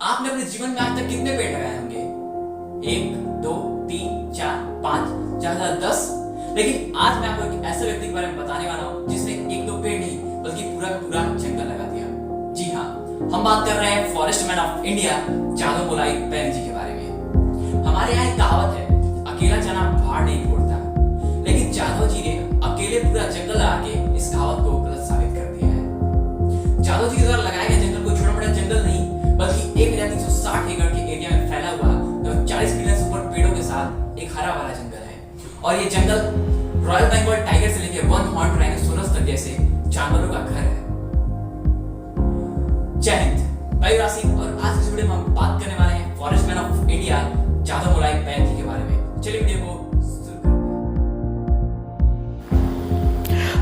आपने अपने जीवन में आज तक कितने पेड़ लगाए होंगे? 1, 2, 3, 4, 5, ज्यादा 10। लेकिन आज मैं आपको एक ऐसे व्यक्ति के बारे में बताने वाला हूँ जिसने 1-2 पेड़ नहीं बल्कि पूरा का पूरा जंगल लगा दिया। जी हाँ, हम बात कर रहे हैं forest man of India Jadav Molai Payeng ji के बारे में। हमारे यहाँ एक कहावत है, अकेला चना भाड़ नहीं फोड़ता। लेकिन जादव जी ने अकेले पूरा जंगल लगा के इस कहावत को गलत साबित कर दिया है। जादव जी के द्वारा लगाए गए जंगल कोई छोटा मोटा जंगल नहीं बल्कि 1360 एकड़ के एरिया में फैला हुआ 40 मिलियन से ऊपर पेड़ों के साथ एक हरा भरा जंगल है। और ये जंगल रॉयल बंगाल टाइगर से लेकर वन हॉर्न राइनोसोरस तक जैसे जानवरों का घर है। जय हिंद, मैं युवराज सिंह और आज इस वीडियो में हम बात करने वाले हैं forest man of India Jadav Molai Payeng ji के बारे में। चलिए वीडियो को शुरू करते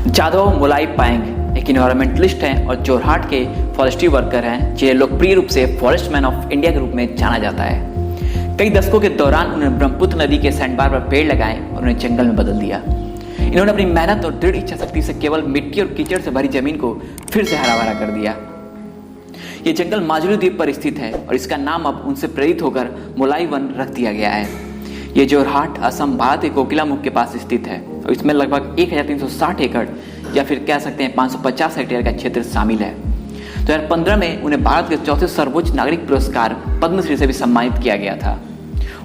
हैं। जादव मोलाई पैंग एक इन्वायरमेंटलिस्ट हैं और जोरहाट के फॉरेस्ट्री वर्कर हैं जिन्हें लोकप्रिय रूप से फॉरेस्ट मैन ऑफ इंडिया के रूप में जाना जाता है। कई दशकों के दौरान उन्होंने ब्रह्मपुत्र नदी के सैंडबार पर पेड़ लगाए और उन्हें जंगल में बदल दिया। इन्होंने अपनी मेहनत और दृढ़ इच्छा शक्ति से केवल मिट्टी और कीचड़ से भरी जमीन को फिर से हरा भरा कर दिया। ये जंगल माजुली द्वीप पर स्थित है और इसका नाम अब उनसे प्रेरित होकर मोलाई वन रख दिया गया है। ये जोरहाट असम भारत के कोकिलामुख के पास स्थित है और इसमें लगभग 1360 एकड़ या फिर कह सकते हैं 550 हेक्टेयर का क्षेत्र शामिल है। 2015 में उन्हें भारत के चौथे सर्वोच्च नागरिक पुरस्कार पद्मश्री से भी सम्मानित किया गया था।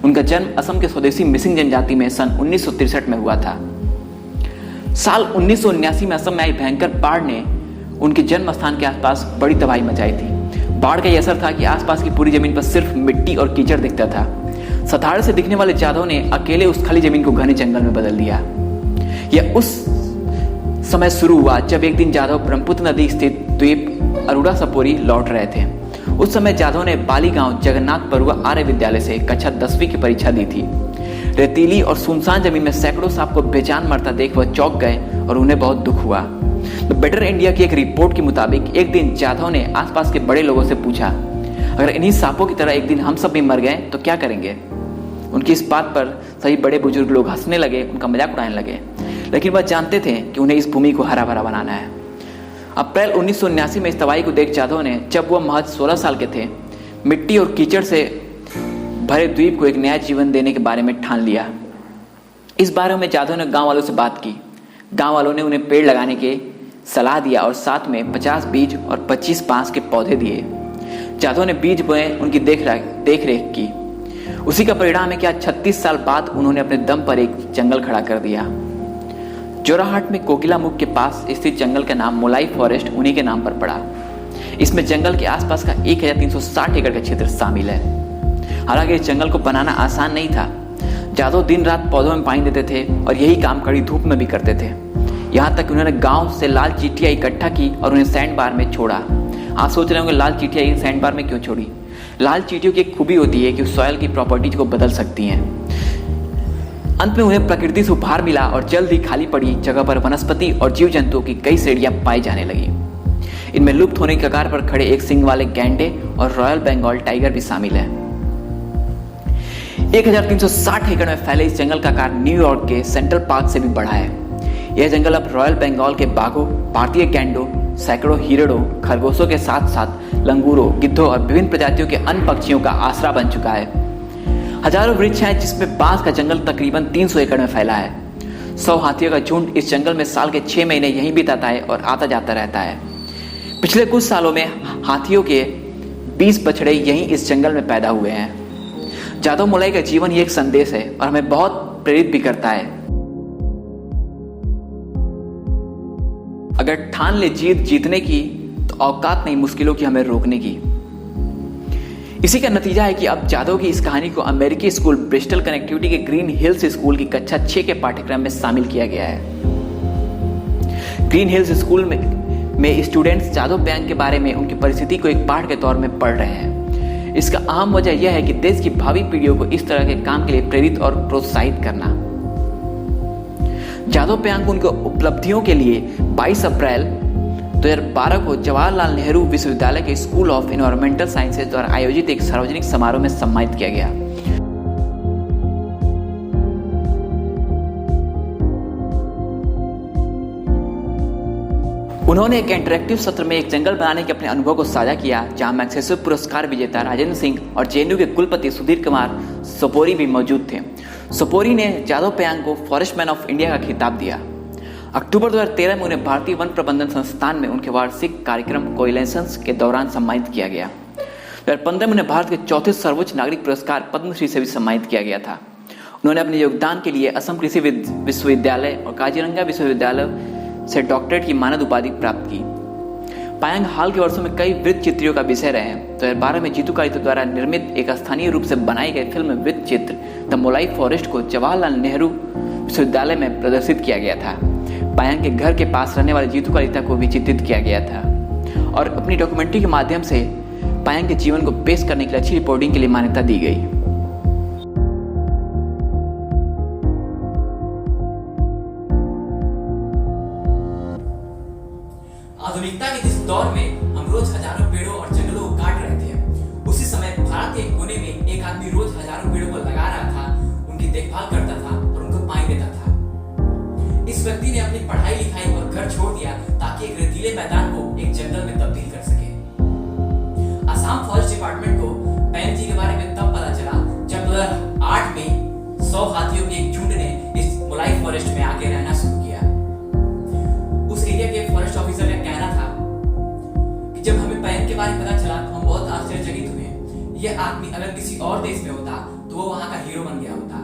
उनका जन्म असम के स्वदेशी मिसिंग जनजाति में सन 1963 में हुआ था। साल 1979 में असम में आई भयंकर बाढ़ ने उनके जन्म स्थान के आसपास बड़ी तबाही मचाई थी। बाढ़ का यह असर था कि आसपास की पूरी जमीन पर सिर्फ मिट्टी और कीचड़ दिखता था। साधारण से दिखने वाले जादव ने अकेले उस खाली जमीन को घने जंगल में बदल दिया। यह उस समय शुरू हुआ जब एक दिन जादव ब्रह्मपुत्र नदी स्थित द्वीप अरुड़ा सपोरी लौट रहे थे। उस समय जादव ने बाली गांव जगन्नाथ बरुआ आर्य विद्यालय से कक्षा 10वीं की परीक्षा दी थी। रेतीली और सुनसान जमीन में सैकड़ों सांप को बेजान मरता देख वह चौंक गए और उन्हें बहुत दुख हुआ। द बेटर इंडिया की एक रिपोर्ट के मुताबिक एक दिन जादव ने आसपास के बड़े लोगों से पूछा, अगर इन्हीं सांपों की तरह एक दिन हम सब भी मर गए तो क्या करेंगे? उनकी इस बात पर सभी बड़े बुजुर्ग लोग हंसने लगे, उनका मजाक उड़ाने लगे। लेकिन वह जानते थे कि उन्हें इस भूमि को हरा भरा बनाना है। अप्रैल 1979 में इस तबाही को देख जादव ने, जब वह महज 16 साल के थे, मिट्टी और कीचड़ से भरे द्वीप को एक नया जीवन देने के बारे में ठान लिया। इस बारे में जादव ने गांव वालों से बात की। गांव वालों ने उन्हें पेड़ लगाने की सलाह दिया और साथ में 50 बीज और 25 बांस के पौधे दिए। जादव ने बीज बोए, उनकी देख रेख की। उसी का परिणाम है कि आज 36 साल बाद उन्होंने अपने दम पर एक जंगल खड़ा कर दिया। जोराहाट में कोकिलामुख के पास स्थित जंगल का नाम मोलाई फॉरेस्ट उन्हीं के नाम पर पड़ा। इसमें जंगल के आसपास का 1360 एकड़ का क्षेत्र शामिल है। हालांकि इस जंगल को बनाना आसान नहीं था। जादव दिन रात पौधों में पानी देते थे और यही काम कड़ी धूप में भी करते थे। यहाँ तक उन्होंने गांव से लाल चींटियां इकट्ठा की और उन्हें सैंड बार में छोड़ा। आप सोच रहे होंगे लाल चींटियां सैंड बार में क्यों छोड़ी? लाल चींटियों की एक खूबी होती है कि सॉइल की प्रॉपर्टीज को बदल सकती हैं। अंत में उन्हें प्रकृति से उपहार मिला और जल्द ही खाली पड़ी जगह पर वनस्पति और जीव जंतुओं की कई श्रेणियां पाई जाने लगी। इनमें लुप्त होने की कगार पर खड़े एक सिंग वाले गैंडे और रॉयल बंगाल टाइगर भी शामिल है। 1360 एकड़ में फैले इस जंगल का आकार न्यूयॉर्क के सेंट्रल पार्क से भी बड़ा है। यह जंगल अब रॉयल बंगाल के बाघों, भारतीय गैंडों, सैकड़ों हिरणों, खरगोशों के साथ साथ लंगूरों, गिद्धों और विभिन्न प्रजातियों के अन्य पक्षियों का आसरा बन चुका है। हजारों वृक्ष हैं जिसमें बांस का जंगल तकरीबन 300 एकड़ में फैला है। 100 हाथियों का झुंड इस जंगल में साल के 6 महीने यहीं बिताता है और आता जाता रहता है। पिछले कुछ सालों में हाथियों के 20 बछड़े यहीं इस जंगल में पैदा हुए हैं। जादव मोलाई का जीवन ही एक संदेश है और हमें बहुत प्रेरित भी करता है। अगर ठान ले जीतने की तो औकात नहीं मुश्किलों की हमें रोकने की। इसी का नतीजा है कि अब जादव की इस कहानी को अमेरिकी स्कूल ब्रिस्टल कनेक्टिविटी के ग्रीन हिल्स स्कूल की कक्षा 6 के पाठ्यक्रम में शामिल किया गया है। ग्रीन हिल्स स्कूल में स्टूडेंट्स जादव पैंग के बारे में उनकी परिस्थिति को एक पाठ के तौर में पढ़ रहे हैं। इसका अहम वजह यह है कि देश की भावी पीढ़ियों को इस तरह के काम के लिए प्रेरित और प्रोत्साहित करना। जादव पैंग को उनकी उपलब्धियों के लिए 22 अप्रैल 2012 को जवाहरलाल नेहरू विश्वविद्यालय के स्कूल ऑफ एनवायरमेंटल साइंसेज द्वारा आयोजित एक सार्वजनिक समारोह में सम्मानित किया गया। उन्होंने एक इंटरेक्टिव सत्र में एक जंगल बनाने के अपने अनुभव को साझा किया, जहां मैग्सेसे पुरस्कार विजेता राजेंद्र सिंह और जेएनयू के कुलपति सुधीर कुमार सोपोरी भी मौजूद थे। सोपोरी ने जादव पायांग को फॉरेस्ट मैन ऑफ इंडिया का खिताब दिया। अक्टूबर 2013 में उन्हें भारतीय वन प्रबंधन संस्थान में उनके वार्षिक कार्यक्रम कोइलेशंस के दौरान सम्मानित किया गया। 2015 में उन्हें भारत के चौथे सर्वोच्च नागरिक पुरस्कार पद्मश्री से भी सम्मानित किया गया था। उन्होंने अपने योगदान के लिए असम कृषि विश्वविद्यालय और काजीरंगा विश्वविद्यालय से डॉक्टरेट की मानद उपाधि प्राप्त की। पायांग हाल के वर्षों में कई वृत्त चित्रियों का विषय रहे हैं। 2012 में जीतू कालिता द्वारा निर्मित एक स्थानीय रूप से बनाई गई फिल्म वृत्त चित्र द मोलाई फॉरेस्ट को जवाहरलाल नेहरू विश्वविद्यालय में प्रदर्शित किया गया था। पायांग के घर के पास रहने वाले जीतू कालिता को भी चित्रित किया गया था और अपनी डॉक्यूमेंट्री के माध्यम से पायांग के जीवन को पेश करने के लिए अच्छी रिपोर्टिंग के लिए मान्यता दी गई। आधुनिकता के जिस दौर में हम रोज हजारों पेड़ों और जंगलों को काट रहे थे, उसी समय भारत के कोने में एक आदमी रोज हजारों पेड़ों को लगा रहा था, उनकी देखभाल करता था और उनको पानी देता था। इस व्यक्ति ने अपनी पढ़ाई लिखाई और घर छोड़ दिया ताकि एक रेतीले मैदान को एक जंगल में तब्दील कर सके। असम फॉरेस्ट डिपार्टमेंट को पायांग जी के बारे में तब पता चला जब 2008 में 100 हाथियों के एक झुंड ने इस मोलाई फॉरेस्ट में आके रहना शुरू किया। उस एरिया के फॉरेस्ट ऑफिसर का कहना था कि जब हमें पायांग के बारे में पता चला तो हम बहुत आश्चर्यचकित हुए। यह आदमी अगर किसी और देश में होता तो वो वहां का हीरो बन गया होता।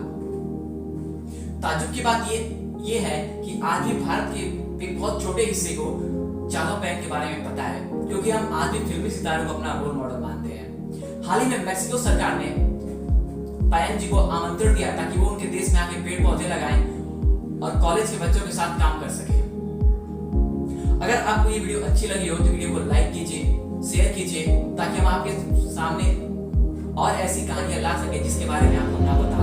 ताज्जुब की बात ये है कि आज भी भारत के एक बहुत छोटे हिस्से को जादव पायांग के बारे में पता है, क्योंकि हम आज भी फिल्मी सितारों को अपना रोल मॉडल मानते हैं। हाल ही में मैक्सिको सरकार ने पायांग जी को आमंत्रण दिया ताकि वो उनके देश में आके पेड़ पौधे लगाएं और कॉलेज के बच्चों के साथ काम कर सके। अगर आपको ये वीडियो अच्छी लगी हो तो वीडियो को लाइक कीजिए, शेयर कीजिए, ताकि हम आपके सामने और ऐसी कहानियां ला सके जिसके बारे में आपको ना पता।